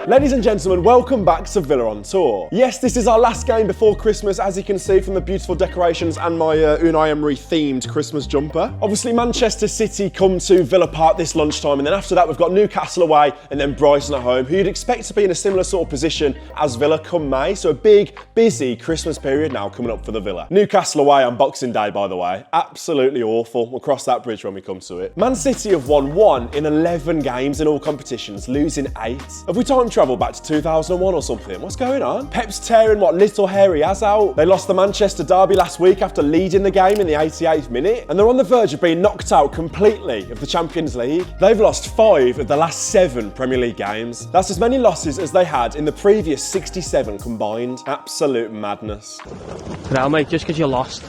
Ladies and gentlemen, welcome back to Villa on Tour. Yes, this is our last game before Christmas, as you can see from the beautiful decorations and my Unai Emery themed Christmas jumper. Obviously, Manchester City come to Villa Park this lunchtime, and then after that we've got Newcastle away and then Brighton at home, who you'd expect to be in a similar sort of position as Villa come May. So a big, busy Christmas period now coming up for the Villa. Newcastle away on Boxing Day, by the way. Absolutely awful. We'll cross that bridge when we come to it. Man City have won 1 in 11 games in all competitions, losing 8. Have we time travel back to 2001 or something? What's going on? Pep's tearing what little hair he has out. They lost the Manchester derby last week after leading the game in the 88th minute, and they're on the verge of being knocked out completely of the Champions League. They've lost 5 of the last 7 Premier League games. That's as many losses as they had in the previous 67 combined. Absolute madness. Now, mate, just because you lost.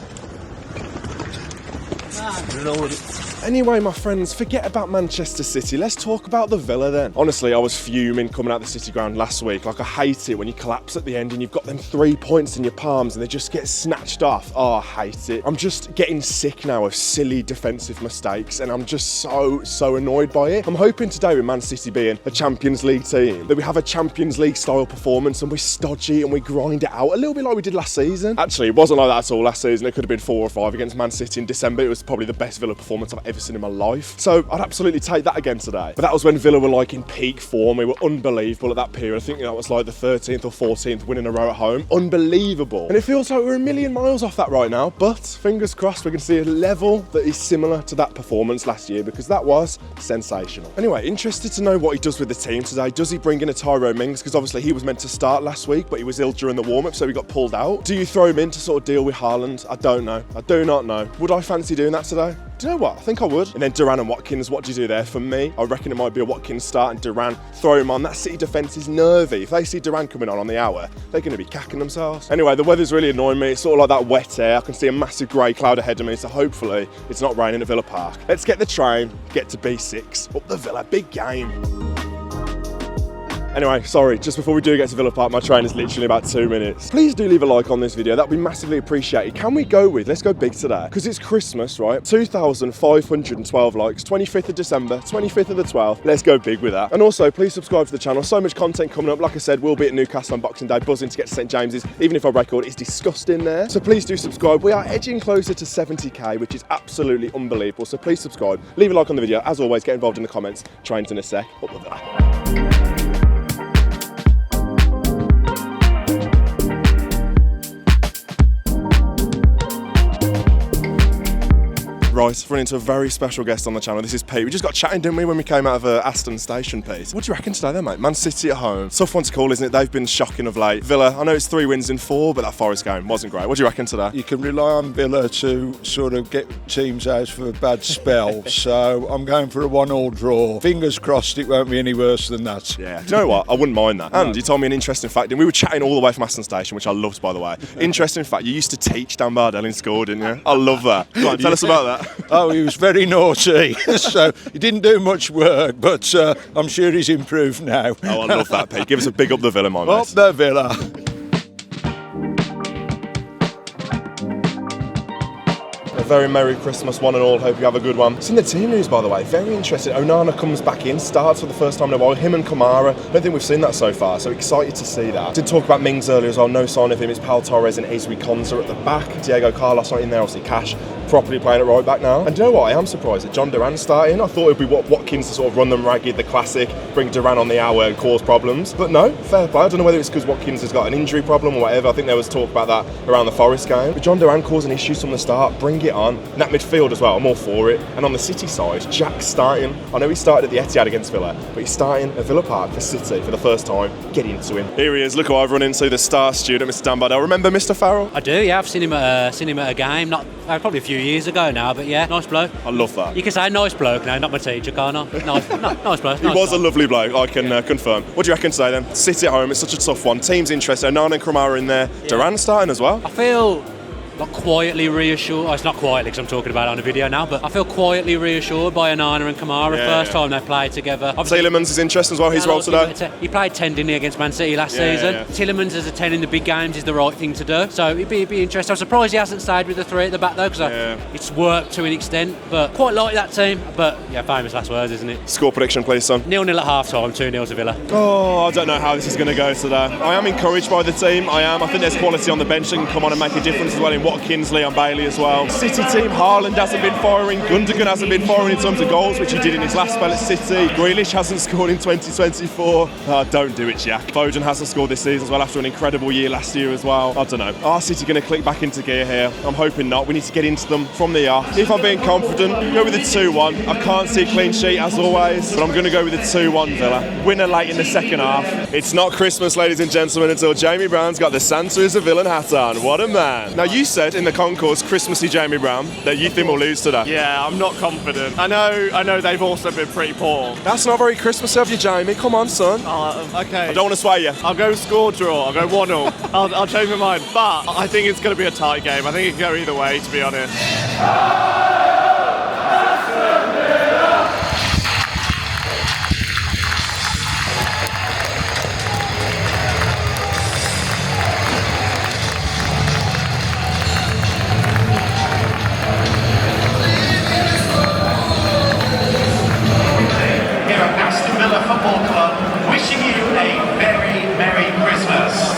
Anyway, my friends, forget about Manchester City. Let's talk about the Villa then. Honestly, I was fuming coming out the City ground last week. Like, I hate it when you collapse at the end and you've got them 3 points in your palms and they just get snatched off. Oh, I hate it. I'm just getting sick now of silly defensive mistakes, and I'm just so annoyed by it. I'm hoping today with Man City being a Champions League team that we have a Champions League style performance and we're stodgy and we grind it out a little bit like we did last season. Actually, it wasn't like that at all last season. It could have been 4 or 5 against Man City in December. It was probably the best Villa performance I've ever seen in my life. So I'd absolutely take that again today. But that was when Villa were like in peak form. We were unbelievable at that period. I think that was like the 13th or 14th win in a row at home. Unbelievable. And it feels like we're a million miles off that right now. But fingers crossed we can see a level that is similar to that performance last year, because that was sensational. Anyway, interested to know what he does with the team today. Does he bring in a Tyrone Mings? Because obviously he was meant to start last week, but he was ill during the warm-up, so he got pulled out. Do you throw him in to sort of deal with Haaland? I don't know. I do not know. Would I fancy doing that today? Do you know what? I think I would. And then Duran and Watkins, what do you do there? For me, I reckon it might be a Watkins start and Duran, throw him on. That City defence is nervy. If they see Duran coming on the hour, they're going to be cacking themselves. Anyway, the weather's really annoying me. It's sort of like that wet air. I can see a massive grey cloud ahead of me, so hopefully it's not raining at Villa Park. Let's get the train, get to B6, up the Villa, big game. Anyway, sorry, just before we do get to Villa Park, my train is literally about 2 minutes. Please do leave a like on this video, that'd be massively appreciated. Can we go with, let's go big today, because it's Christmas, right? 2,512 likes, 25th of December, 25th of the 12th. Let's go big with that. And also, please subscribe to the channel. So much content coming up. Like I said, we'll be at Newcastle on Boxing Day, buzzing to get to St James's, even if our record is disgusting there. So please do subscribe. We are edging closer to 70k, which is absolutely unbelievable. So please subscribe, leave a like on the video. As always, get involved in the comments. Trains in a sec. Up the Villa. Right, run into a very special guest on the channel. This is Pete. We just got chatting, didn't we, when we came out of Aston Station, Pete? What do you reckon today then, mate? Man City at home. Tough one to call, isn't it? They've been shocking of late. Villa, I know it's 3 wins in 4, but that Forest game wasn't great. What do you reckon today? You can rely on Villa to sort of get teams out for a bad spell, so I'm going for a 1-1 draw. Fingers crossed it won't be any worse than that. Yeah. Do you know what? I wouldn't mind that. And you told me an interesting fact, and we were chatting all the way from Aston Station, which I loved, by the way. Interesting fact, you used to teach Dan Bardell in school, didn't you? I love that. Go on, tell us about that. Oh, he was very naughty, so he didn't do much work, but I'm sure he's improved now. Oh, I love that, Pete. Give us a big up the Villa, my mate. Up the Villa. A very Merry Christmas, one and all. Hope you have a good one. It's in the team news, by the way. Very interesting. Onana comes back in, starts for the first time in a while. Him and Kamara. I don't think we've seen that so far, so excited to see that. Did talk about Mings earlier as well. No sign of him. It's Pal Torres and Ezri Konsa at the back. Diego Carlos not in there. Obviously, Cash properly playing at right back now. And you know what? I am surprised that Jhon Duran starting. I thought it would be Watkins to sort of run them ragged, the classic, bring Duran on the hour and cause problems. But no, fair play. I don't know whether it's because Watkins has got an injury problem or whatever. I think there was talk about that around the Forest game. But Jhon Duran causing issues from the start. Bring it on. And that midfield as well. I'm all for it. And on the City side, Jack's starting. I know he started at the Etihad against Villa, but he's starting at Villa Park for City for the first time. Get into him. Here he is. Look who I've run into, the star student, Mr. Dan Bardell. Remember Mr. Farrell? I do, yeah. I've seen him at a game, not probably a few years ago now, but yeah, nice bloke. I love that. You can say nice bloke now, not my teacher, can't I? Nice bloke. He was a lovely bloke, I can confirm. What do you reckon today then? City at home, it's such a tough one. Team's interested. Onana and Kamara in there. Yeah. Duran starting as well. I feel like quietly reassured. Oh, it's not quietly because I'm talking about it on a video now, but I feel quietly reassured by Onana and Kamara. First time they played together. Tielemans is interesting as well, his role today. He played 10, didn't he, against Man City last season. Yeah. Tielemans as a 10 in the big games is the right thing to do. So it'd be interesting. I'm surprised he hasn't stayed with the 3 at the back though, because it's worked to an extent. But quite like that team. But yeah, famous last words, isn't it? Score prediction, please, son. 0-0 at half time, 2-0 to Villa. Oh, I don't know how this is going to go today. I am encouraged by the team. I think there's quality on the bench that can come on and make a difference as well in Watkins-Lee and Bailey as well. City team, Haaland hasn't been firing. Gundogan hasn't been firing in terms of goals, which he did in his last spell at City. Grealish hasn't scored in 2024. Don't do it, Jack. Foden hasn't scored this season as well after an incredible year last year as well. I don't know. Are City going to click back into gear here? I'm hoping not. We need to get into them from the off. If I'm being confident, go with a 2-1. I can't see a clean sheet as always, but I'm going to go with a 2-1 Villa. Winner late in the second half. It's not Christmas, ladies and gentlemen, until Jamie Brown's got the Santa is a villain hat on. What a man. Now, you said in the concourse, Christmassy Jamie Brown, that you think we'll lose today. Yeah, I'm not confident. I know they've also been pretty poor. That's not very Christmassy of you, Jamie. Come on, son. Okay. I don't want to sway you. I'll go score draw. I'll go 1-0. I'll change my mind. But I think it's going to be a tight game. I think it can go either way, to be honest. Here at Aston Villa Football Club, wishing you a very Merry Christmas.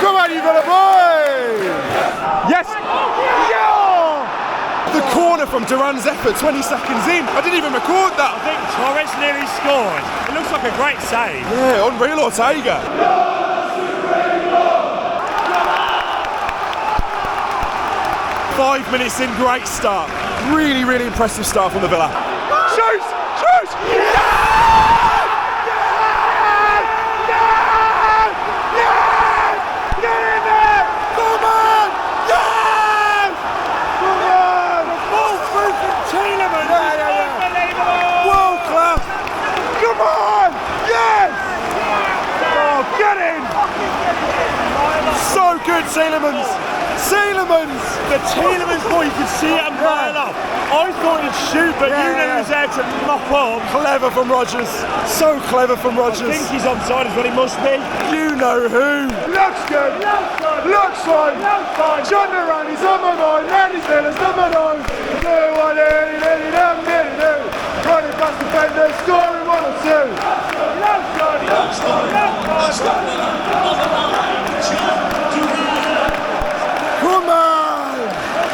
Come on, you Villa boys! Yes! Yeah! The corner from Duran's effort, 20 seconds in. I didn't even record that. I think Torres nearly scored. It looks like a great save. Yeah, unreal Ortega. 5 minutes in, great start. Really, really impressive start from the Villa. Shoot! Shoot! Yes! Yes! Yes! Yes! Get in there! Come on! Yes! Come on! Ball through from Tielemans. Unbelievable. World class! Come on! Yes! Oh, get in! So good, Tielemans! Tielemans! The Tielemans ball, you could see it a mile off. I thought he'd shoot, but you know he was there to mop up. Clever from Rogers. So clever from Rogers. I think he's onside as well, he must be. You know who. Looks good. Looks fine. Jhon Duran, he's on my mind. Randy Villa's on my mind. Running past defenders, scoring 1 or 2. Come on!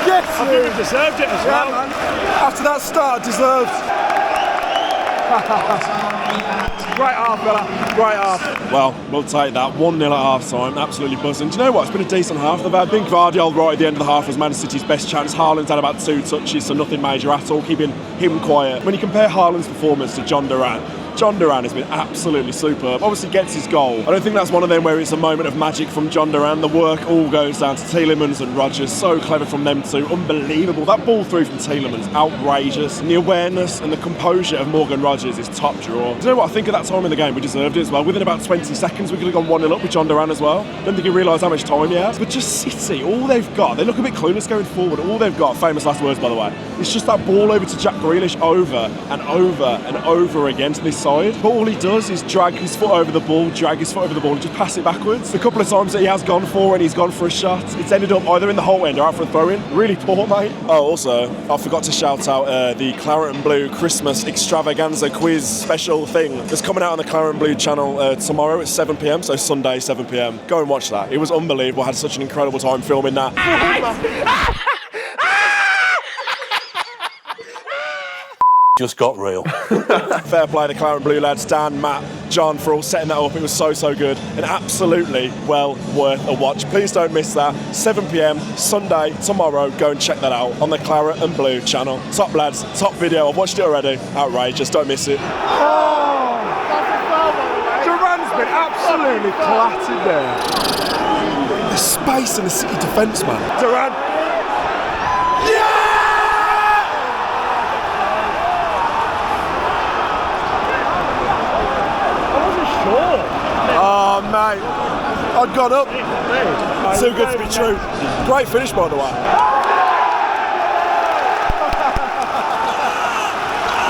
Get it! I think he deserved it as well. Man. After that start, deserved. Great half, Villa. Great half. Well, we'll take that. 1-0 at half time. Absolutely buzzing. Do you know what? It's been a decent half. They've had Big Vardiol right at the end of the half was Man City's best chance. Haaland's had about 2 touches, so nothing major at all, keeping him quiet. When you compare Haaland's performance to Jhon Duran has been absolutely superb. Obviously gets his goal. I don't think that's one of them where it's a moment of magic from Jhon Duran. The work all goes down to Tielemans and Rogers. So clever from them two. Unbelievable. That ball through from Tielemans, outrageous. And the awareness and the composure of Morgan Rogers is top draw. Do you know what? I think at that time in the game we deserved it as well. Within about 20 seconds we could have gone 1-0 up with Jhon Duran as well. Don't think he realised how much time he has. But just City, all they've got, they look a bit clueless going forward. All they've got, famous last words by the way, it's just that ball over to Jack Grealish over and over and over again to this side. But all he does is drag his foot over the ball, and just pass it backwards. The couple of times that he has gone for and he's gone for a shot, it's ended up either in the hole end or out for a throw-in. Really poor, mate. Oh, also, I forgot to shout out the Claret and Blue Christmas extravaganza quiz special thing that's coming out on the Claret and Blue channel tomorrow at 7 p.m, so Sunday, 7 p.m. Go and watch that. It was unbelievable. I had such an incredible time filming that. Just got real. Fair play to Claret and Blue lads, Dan, Matt, John, for all setting that up. It was so good and absolutely well worth a watch. Please don't miss that. 7 p.m, Sunday, tomorrow. Go and check that out on the Claret and Blue channel. Top lads, top video. I've watched it already. Outrageous, don't miss it. Oh! Duran's been absolutely clattered there. The space in the City defence, man. Duran. Yeah! Oh, mate. I I'd gone up. Too good to be true. Great finish, by the way.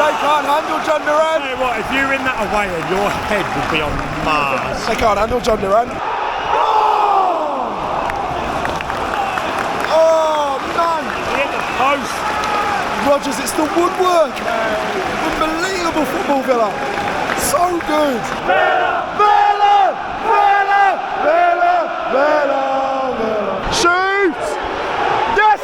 They can't handle Jhon Duran. Tell you what, if you're in that away end, your head would be on Mars. They can't handle Jhon Duran. Oh, man. He hit the post. Rogers, it's the woodwork. Unbelievable football, Villa. So good. Villa! Villa! Villa! Villa! Villa! Villa! Shoot! Yes!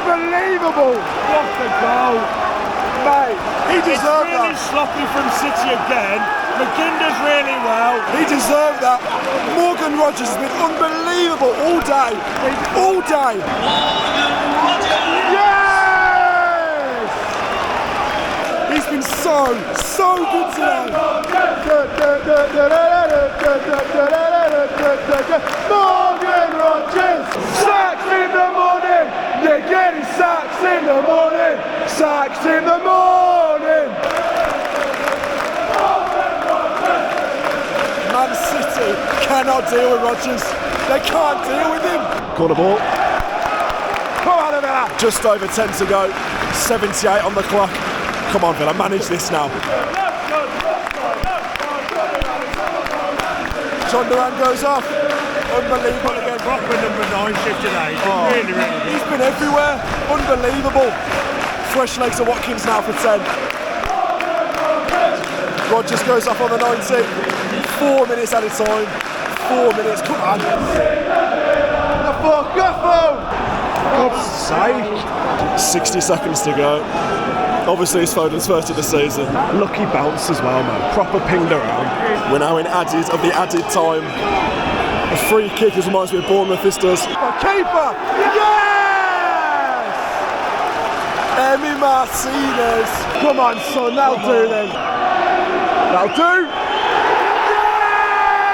Unbelievable! What a goal! Mate, he deserved that. Really sloppy from City again. McGinder's really well. He deserved that. Morgan Rogers has been unbelievable all day. All day. Yes! He's been so good today. Morgan Rogers! Sacks in the morning! You're getting sacks in the morning! Sacks in the morning! Man City cannot deal with Rogers. They can't deal with him. Corner ball. Come on, Villa. Just over 10 to go. 78 on the clock. Come on, Villa, manage this now. Jhon Duran goes off. Unbelievable again. Proper number 9 shift today. Really good. He's been everywhere. Unbelievable. Fresh legs of Watkins now for 10. Rogers goes off on the 90. 4 minutes at a time. 4 minutes. Come on. Go! God's sake. 60 seconds to go. Obviously it's Foden's first of the season. Lucky bounce as well, man. Proper pinged around. We're now in added time. A free kick, as reminds me of Bournemouth, this does. Keeper! Yes! Emi Martinez. Come on, son, that'll do then. That'll do.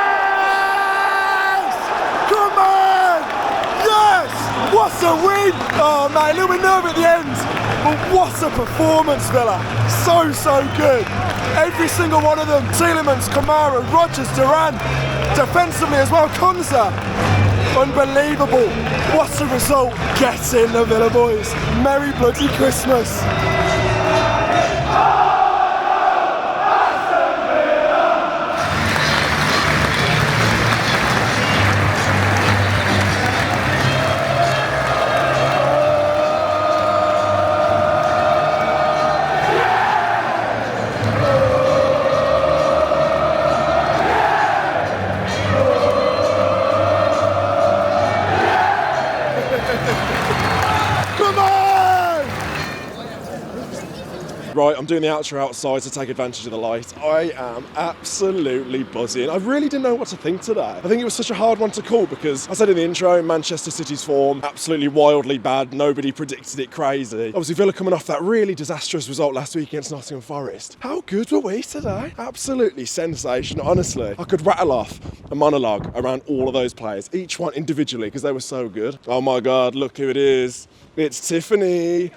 Yes! Come on! Yes! What a win! Oh, mate, a little bit nerve at the end. But what a performance, Villa. So good. Every single one of them. Tielemans, Kamara, Rogers, Duran. Defensively as well, Konza. Unbelievable. What a result. Get in the Villa boys. Merry bloody Christmas. Right, I'm doing the outro outside to take advantage of the light. I am absolutely buzzing. I really didn't know what to think today. I think it was such a hard one to call because I said in the intro, Manchester City's form, absolutely wildly bad. Nobody predicted it crazy. Obviously, Villa coming off that really disastrous result last week against Nottingham Forest. How good were we today? Absolutely sensational. Honestly, I could rattle off a monologue around all of those players, each one individually, because they were so good. Oh my God, look who it is. It's Tiffany.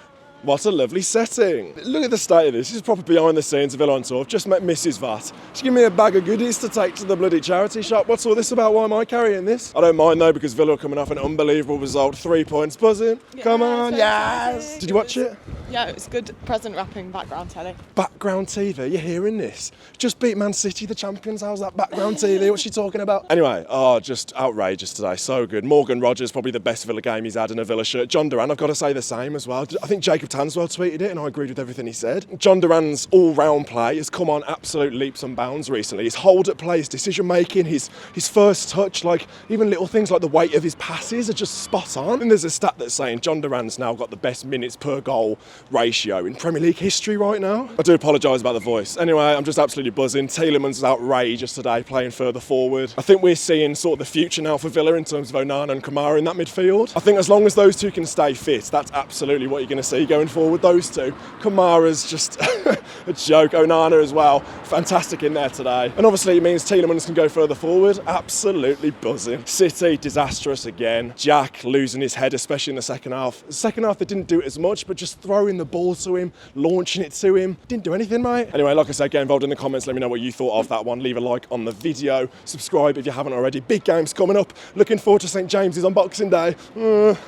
What a lovely setting. Look at the state of this. This is proper behind the scenes of Villa on Tour. I've just met Mrs. Vatt. She gave me a bag of goodies to take to the bloody charity shop. What's all this about? Why am I carrying this? I don't mind though, because Villa are coming off an unbelievable result. 3 points. Buzzing. Yeah, come on, so yes. Did you watch it? Yeah, it was good present wrapping background telly. Background TV, you're hearing this? Just beat Man City, the champions. How's that background TV? What's she talking about? Anyway, just outrageous today. So good. Morgan Rogers, probably the best Villa game he's had in a Villa shirt. Jhon Duran, I've got to say the same as well. I think Jacob Tanswell tweeted it and I agreed with everything he said. Jhon Duran's all-round play has come on absolute leaps and bounds recently. His hold at play, his decision making, his first touch, like even little things like the weight of his passes are just spot on. And there's a stat that's saying Jhon Duran's now got the best minutes per goal ratio in Premier League history right now. I do apologise about the voice. Anyway, I'm just absolutely buzzing. Tielemans is outrageous today, playing further forward. I think we're seeing sort of the future now for Villa in terms of Onana and Kamara in that midfield. I think as long as those two can stay fit, that's absolutely what you're going to see going forward, those two. Kamara's just a joke. Onana as well. Fantastic in there today. And obviously it means Tielemans can go further forward. Absolutely buzzing. City, disastrous again. Jack losing his head, especially in the second half. The second half they didn't do it as much, but just throwing the ball to him, launching it to him. Didn't do anything, mate. Anyway, like I said, get involved in the comments. Let me know what you thought of that one. Leave a like on the video. Subscribe if you haven't already. Big games coming up. Looking forward to St. James's on Boxing Day.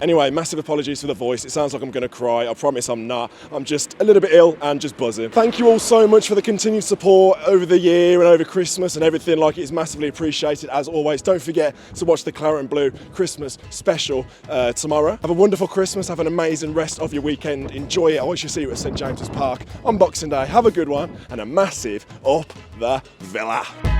Anyway, massive apologies for the voice. It sounds like I'm going to cry. I promise I'm not. I'm just a little bit ill and just buzzing. Thank you all so much for the continued support over the year and over Christmas and everything. Like, it's massively appreciated as always. Don't forget to watch the Claret and Blue Christmas special tomorrow. Have a wonderful Christmas. Have an amazing rest of your weekend. Enjoy it. I shall see you at St. James's Park on Boxing Day. Have a good one and a massive up the Villa.